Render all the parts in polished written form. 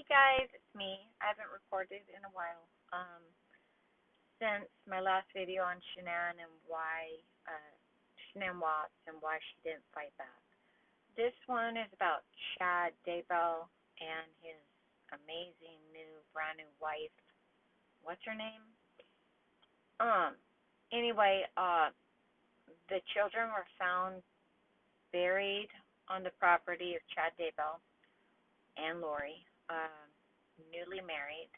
guys, it's me. I haven't recorded in a while. Since my last video on Shanann Watts and why she didn't fight back. This one is about Chad Daybell and his amazing brand new wife. What's her name? Anyway, the children were found buried on the property of Chad Daybell and Lori, newly married.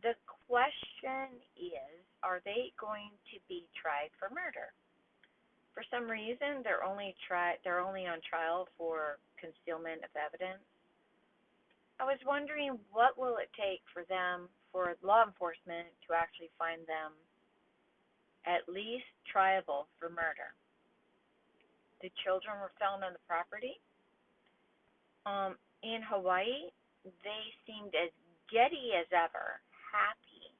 The question is, are they going to be tried for murder? For some reason, they're only on trial for concealment of evidence. I was wondering, what will it take for law enforcement to actually find them at least triable for murder? The children were found on the property. In Hawaii, they seemed as giddy as ever, happy.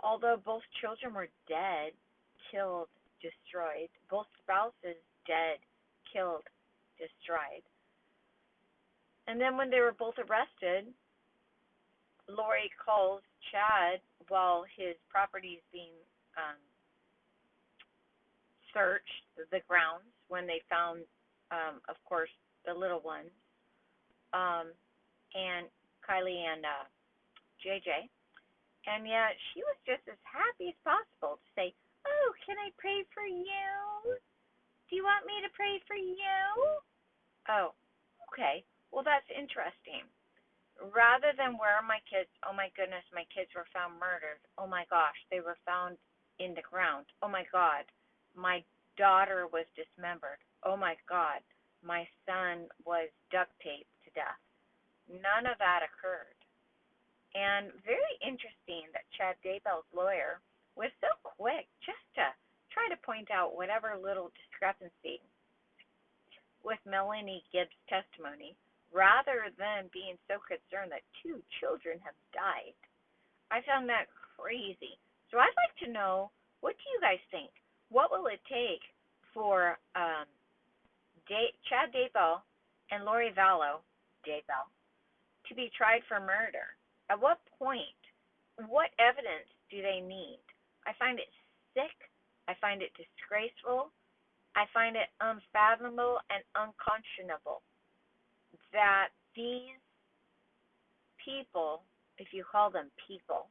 Although both children were dead, killed, destroyed. Both spouses dead, killed, destroyed. And then when they were both arrested, Lori calls Chad while his property is being searched, the grounds, when they found, of course, the little ones, and Kylie and JJ. And yet she was just as happy as possible to say, "Oh, can I pray for you? Do you want me to pray for you?" Oh, okay. Well, that's interesting. Rather than where are my kids? Oh my goodness, my kids were found murdered. Oh my gosh, they were found in the ground. Oh my God, my daughter was dismembered. Oh my God, my son was duct taped to death. None of that occurred. And very interesting that Chad Daybell's lawyer was so quick just to try to point out whatever little discrepancy with Melanie Gibbs' testimony, rather than being so concerned that 2 children have died. I found that crazy. So I'd like to know, what do you guys think? What will it take for Chad Daybell and Lori Daybell to be tried for murder? At what point? What evidence do they need? I find it sick. I find it disgraceful. I find it unfathomable and unconscionable that these people, if you call them people,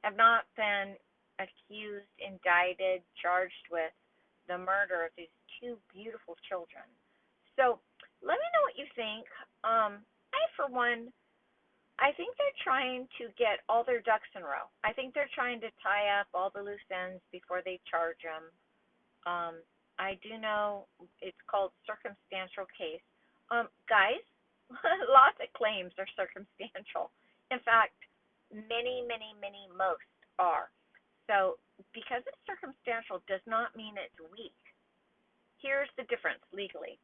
have not been accused, indicted, charged with the murder of these 2 beautiful children. So let me know what you think. For one, I think they're trying to get all their ducks in a row. I think they're trying to tie up all the loose ends before they charge them. I do know it's called circumstantial case. Guys, lots of claims are circumstantial. In fact, most are. So because it's circumstantial does not mean it's weak. Here's the difference legally.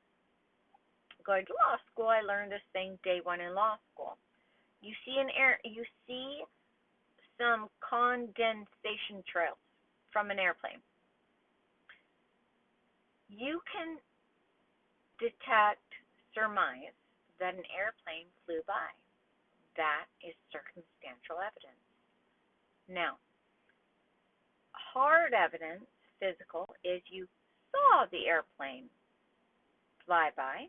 Going to law school, I learned this thing day 1 in law school. You see some condensation trails from an airplane. You can detect, surmise that an airplane flew by. That is circumstantial evidence. Now, hard evidence, physical, is you saw the airplane fly by,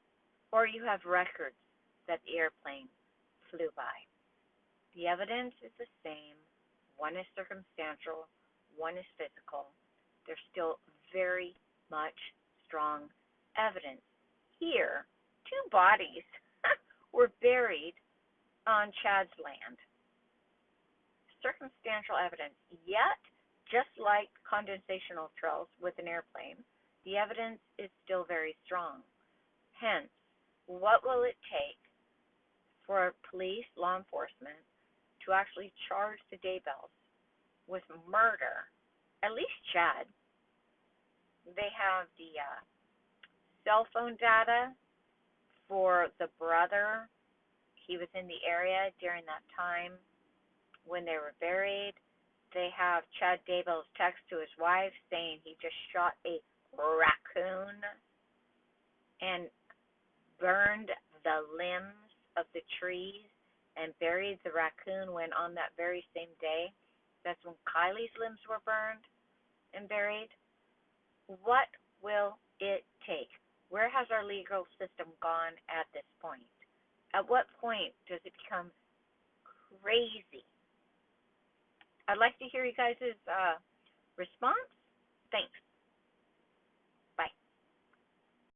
or you have records that the airplane flew by. The evidence is the same. One is circumstantial, one is physical. There's still very much strong evidence. Here, 2 bodies were buried on Chad's land. Circumstantial evidence, yet, just like condensational trails with an airplane, the evidence is still very strong. Hence, what will it take for police, law enforcement, to actually charge the Daybells with murder? At least Chad. They have the cell phone data for the brother. He was in the area during that time when they were buried. They have Chad Daybell's text to his wife saying he just shot a raccoon and burned the limbs of the trees and buried the raccoon when on that very same day, that's when Kylie's limbs were burned and buried? What will it take? Where has our legal system gone at this point? At what point does it become crazy? I'd like to hear you guys' response. Thanks.